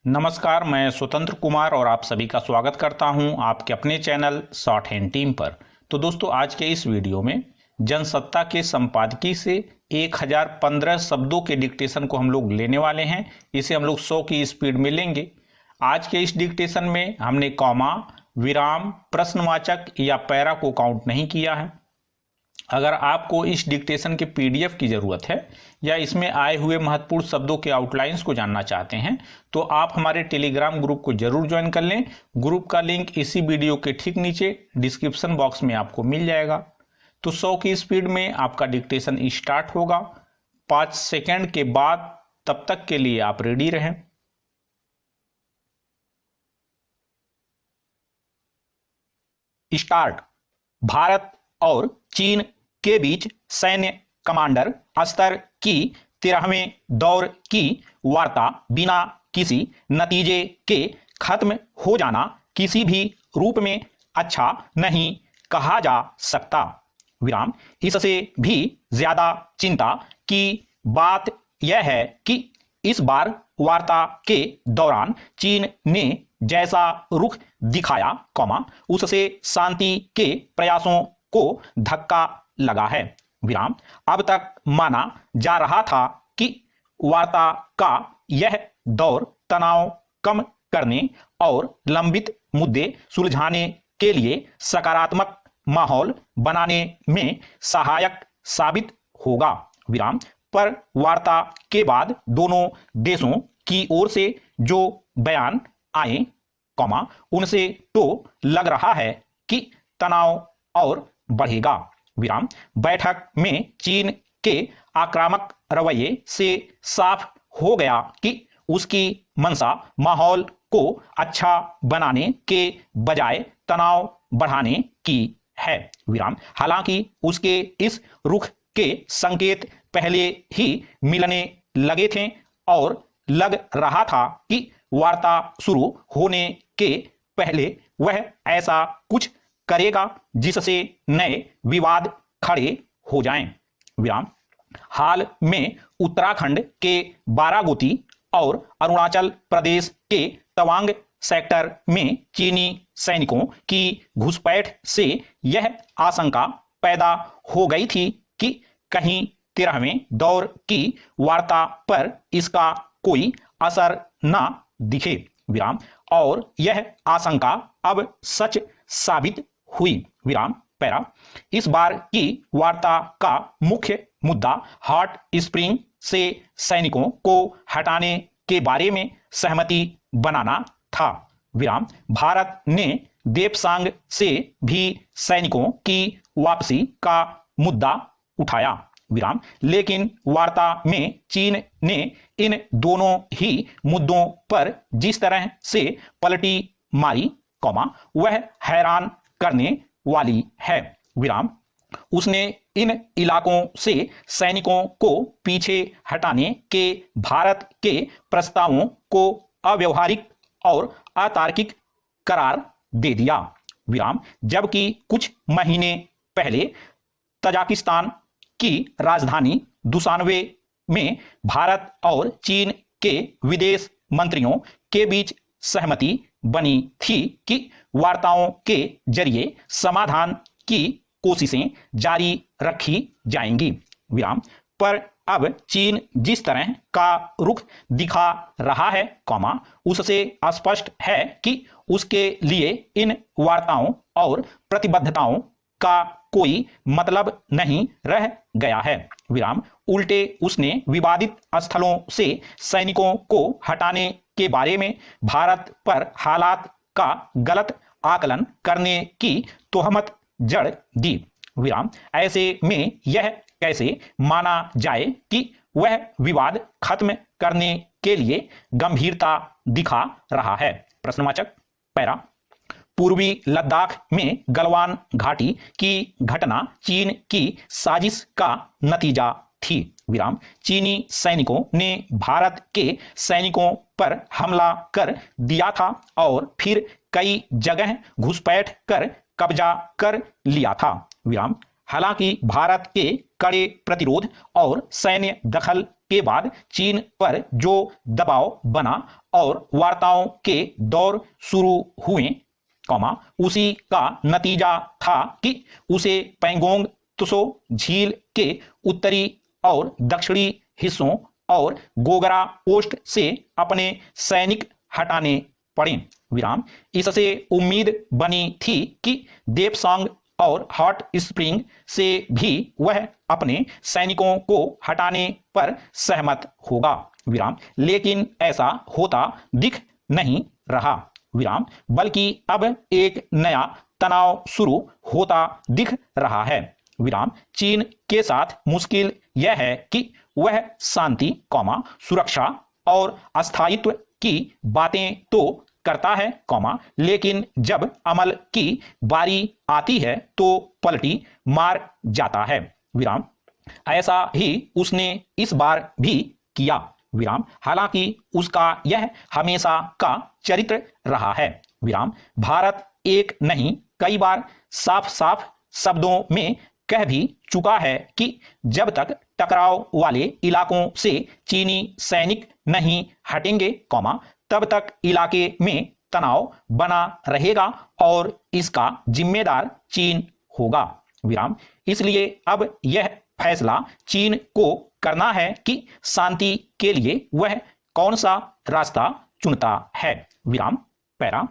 नमस्कार, मैं स्वतंत्र कुमार और आप सभी का स्वागत करता हूं आपके अपने चैनल शॉर्ट हैंड टीम पर। तो दोस्तों, आज के इस वीडियो में जनसत्ता के संपादकीय से 1015 शब्दों के डिक्टेशन को हम लोग लेने वाले हैं। इसे हम लोग 100 की स्पीड में लेंगे। आज के इस डिक्टेशन में हमने कॉमा, विराम, प्रश्नवाचक या पैरा को काउंट नहीं किया है। अगर आपको इस डिक्टेशन के पीडीएफ की ज़रूरत है या इसमें आए हुए महत्वपूर्ण शब्दों के आउटलाइंस को जानना चाहते हैं तो आप हमारे टेलीग्राम ग्रुप को जरूर ज्वाइन कर लें। ग्रुप का लिंक इसी वीडियो के ठीक नीचे डिस्क्रिप्शन बॉक्स में आपको मिल जाएगा। तो 100 की स्पीड में आपका डिक्टेशन स्टार्ट होगा 5 सेकेंड के बाद। तब तक के लिए आप रेडी रहें। स्टार्ट। भारत और चीन के बीच सैन्य कमांडर स्तर की 13वें दौर की वार्ता बिना किसी नतीजे के खत्म हो जाना किसी भी रूप में अच्छा नहीं कहा जा सकता। विराम। इससे भी ज्यादा चिंता की बात यह है कि इस बार वार्ता के दौरान चीन ने जैसा रुख दिखाया, उससे शांति के प्रयासों को धक्का लगा है। विराम। अब तक माना जा रहा था कि वार्ता का यह दौर तनाव कम करने और लंबित मुद्दे सुलझाने के लिए सकारात्मक माहौल बनाने में सहायक साबित होगा। विराम। पर वार्ता के बाद दोनों देशों की ओर से जो बयान आए, उनसे तो लग रहा है कि तनाव और बढ़ेगा। विराम। बैठक में चीन के आक्रामक रवैये से साफ हो गया कि उसकी मंशा माहौल को अच्छा बनाने के बजाय तनाव बढ़ाने की है। विराम। हालांकि उसके इस रुख के संकेत पहले ही मिलने लगे थे और लग रहा था कि वार्ता शुरू होने के पहले वह ऐसा कुछ करेगा जिससे नए विवाद खड़े हो जाएं। विराम। हाल में उत्तराखंड के बारागोती और अरुणाचल प्रदेश के तवांग सेक्टर में चीनी सैनिकों की घुसपैठ से यह आशंका पैदा हो गई थी कि कहीं 13वें दौर की वार्ता पर इसका कोई असर न दिखे। विराम। और यह आशंका अब सच साबित हुई। विराम। पैरा। इस बार की वार्ता का मुख्य मुद्दा हॉट स्प्रिंग से सैनिकों को हटाने के बारे में सहमति बनाना था। विराम। भारत ने देपसांग से भी सैनिकों की वापसी का मुद्दा उठाया। विराम। लेकिन वार्ता में चीन ने इन दोनों ही मुद्दों पर जिस तरह से पलटी मारी, वह हैरान करने वाली है। विराम। उसने इन इलाकों से सैनिकों को पीछे हटाने के भारत के प्रस्तावों को अव्यवहारिक और अतार्किक करार दे दिया। विराम। जबकि कुछ महीने पहले तजाकिस्तान की राजधानी दुशानबे में भारत और चीन के विदेश मंत्रियों के बीच सहमति बनी थी कि वार्ताओं के जरिए समाधान की कोशिशें जारी रखी जाएंगी। विराम। पर अब चीन जिस तरह का रुख दिखा रहा है, उससे स्पष्ट है कि उसके लिए इन वार्ताओं और प्रतिबद्धताओं का कोई मतलब नहीं रह गया है। विराम। उल्टे उसने विवादित स्थलों से सैनिकों को हटाने के बारे में भारत पर हालात का गलत आकलन करने की तोहमत जड़ दी। विराम। ऐसे में यह कैसे माना जाए कि वह विवाद खत्म करने के लिए गंभीरता दिखा रहा है। प्रश्नवाचक। पैरा। पूर्वी लद्दाख में गलवान घाटी की घटना चीन की साजिश का नतीजा थी। विराम। चीनी सैनिकों ने भारत के सैनिकों पर हमला कर दिया था और फिर कई जगह घुसपैठ कर कब्जा कर लिया था। विराम। हालांकि भारत के कड़े प्रतिरोध और सैन्य दखल के बाद चीन पर जो दबाव बना और वार्ताओं के दौर शुरू हुए, उसी का नतीजा था कि उसे पैंगोंग त्सो झील के उत्तरी और दक्षिणी हिस्सों और गोगरा पोस्ट से अपने सैनिक हटाने पड़े। विराम। इससे उम्मीद बनी थी कि देपसांग और हॉट स्प्रिंग से भी वह अपने सैनिकों को हटाने पर सहमत होगा। विराम। लेकिन ऐसा होता दिख नहीं रहा। विराम। बल्कि अब एक नया तनाव शुरू होता दिख रहा है। विराम। चीन के साथ मुश्किल यह है कि वह शांति, सुरक्षा और स्थायित्व की बातें तो करता है, लेकिन जब अमल की बारी आती है तो पलटी मार जाता है। विराम। ऐसा ही उसने इस बार भी किया। विराम। हालांकि उसका यह हमेशा का चरित्र रहा है। विराम। भारत एक नहीं कई बार साफ साफ शब्दों में कह भी चुका है कि जब तक टकराव वाले इलाकों से चीनी सैनिक नहीं हटेंगे, तब तक इलाके में तनाव बना रहेगा और इसका जिम्मेदार चीन होगा। विराम। इसलिए अब यह फैसला चीन को करना है कि शांति के लिए वह कौन सा रास्ता चुनता है। विराम। पैरा।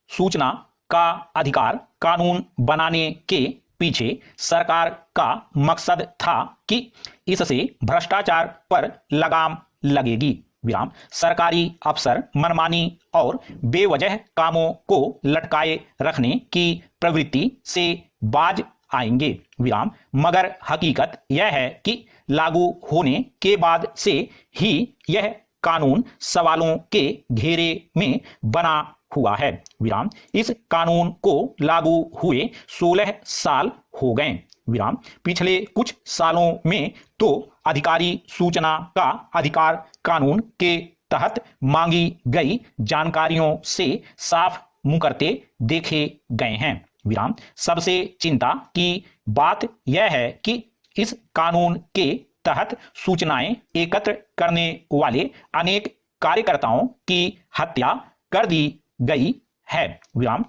सूचना का अधिकार कानून बनाने के पीछे सरकार का मकसद था कि इससे भ्रष्टाचार पर लगाम लगेगी। विराम। सरकारी अफसर मनमानी और बेवजह कामों को लटकाए रखने की प्रवृत्ति से बाज आएंगे। विराम। मगर हकीकत यह है कि लागू होने के बाद से ही यह कानून सवालों के घेरे में बना हुआ है। विराम। इस कानून को लागू हुए 16 साल हो गए। विराम। पिछले कुछ सालों में तो अधिकारी सूचना का अधिकार कानून के तहत मांगी गई जानकारियों से साफ मुकरते देखे गए हैं। विराम। सबसे चिंता की बात यह है कि इस कानून के तहत सूचनाएं एकत्र करने वाले अनेक कार्यकर्ताओं की हत्या कर दी गई है। विराम।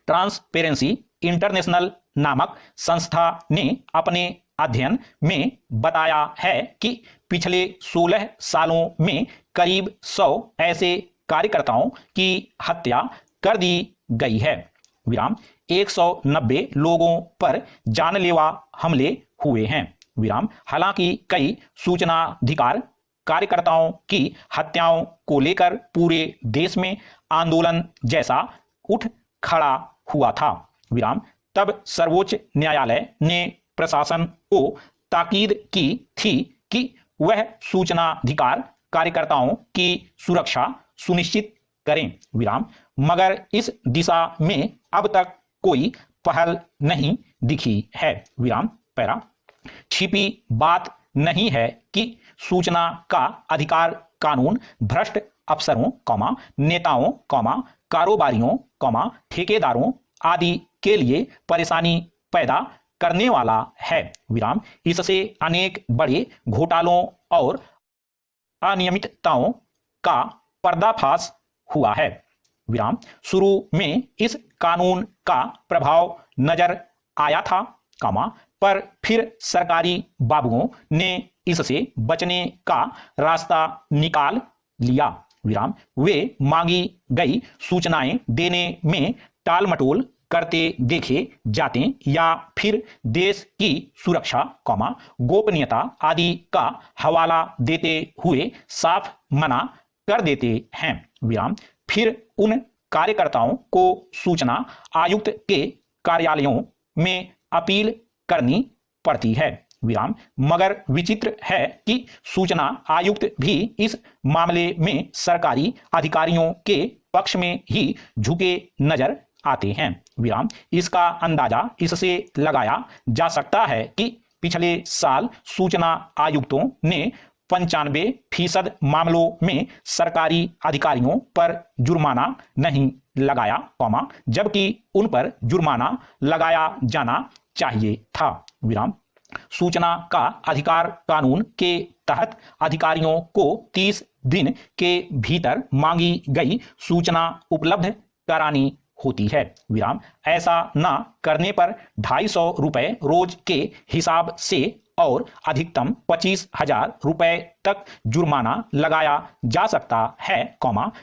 ट्रांसपेरेंसी इंटरनेशनल नामक संस्था ने अपने अध्ययन में बताया है कि पिछले 16 सालों में करीब 100 ऐसे कार्यकर्ताओं की हत्या कर दी गई है। विराम। 190 लोगों पर जानलेवा हमले हुए हैं। विराम। हालांकि कई सूचनाधिकार कार्यकर्ताओं की हत्याओं को लेकर पूरे देश में आंदोलन जैसा उठ खड़ा हुआ था। विराम। तब सर्वोच्च न्यायालय ने प्रशासन को ताकीद की थी कि वह सूचनाधिकार कार्यकर्ताओं की सुरक्षा सुनिश्चित करें। विराम। मगर इस दिशा में अब तक कोई पहल नहीं दिखी है। विराम। पैरा। छिपी बात नहीं है कि सूचना का अधिकार कानून भ्रष्ट अफसरों, नेताओं, कारोबारियों, ठेकेदारों आदि के लिए परेशानी पैदा करने वाला है। विराम। इससे अनेक बड़े घोटालों और अनियमितताओं का पर्दाफाश हुआ है। विराम। शुरू में इस कानून का प्रभाव नजर आया था, पर फिर सरकारी बाबुओं ने इससे बचने का रास्ता निकाल लिया। विराम। वे मांगी गई सूचनाएं देने में टालमटोल करते देखे जाते या फिर देश की सुरक्षा, गोपनीयता आदि का हवाला देते हुए साफ मना कर देते हैं। विराम। फिर उन कार्यकर्ताओं को सूचना आयुक्त के कार्यालयों में अपील करनी पड़ती है। विराम। मगर विचित्र है कि सूचना आयुक्त भी इस मामले में सरकारी अधिकारियों के पक्ष में ही झुके नजर आते हैं। विराम। इसका अंदाजा इससे लगाया जा सकता है कि पिछले साल सूचना आयुक्तों ने 95% मामलों में सरकारी अधिकारियों पर जुर्माना नहीं लगाया, जबकि उन पर जुर्माना लगाया जाना चाहिए था। विराम। सूचना का अधिकार कानून के तहत अधिकारियों को 30 दिन के भीतर मांगी गई सूचना उपलब्ध करानी होती है। विराम। ऐसा न करने पर 250 रुपये रोज के हिसाब से और अधिकतम 25,000 रुपये तक जुर्माना लगाया जा सकता है,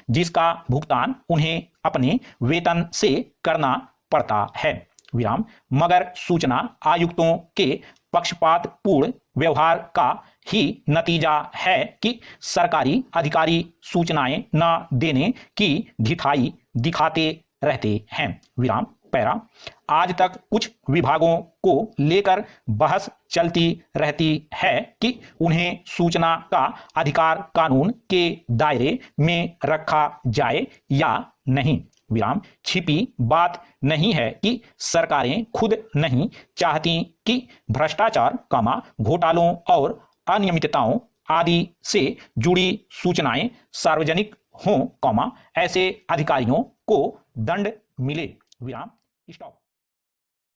जिसका भुगतान उन्हें अपने वेतन से करना पड़ता है। विराम। मगर सूचना आयुक्तों के पक्षपातपूर्ण व्यवहार का ही नतीजा है कि सरकारी अधिकारी सूचनाएं न देने की ढिठाई दिखाते रहते हैं। विराम। पैरा। आज तक कुछ विभागों को लेकर बहस चलती रहती है कि उन्हें सूचना का अधिकार कानून के दायरे में रखा जाए या नहीं। विराम। छिपी बात नहीं है कि सरकारें खुद नहीं चाहती कि भ्रष्टाचार, घोटालों और अनियमितताओं आदि से जुड़ी सूचनाएं सार्वजनिक हों, ऐसे अधिकारियों को दंड मिले। विराम। स्टॉप।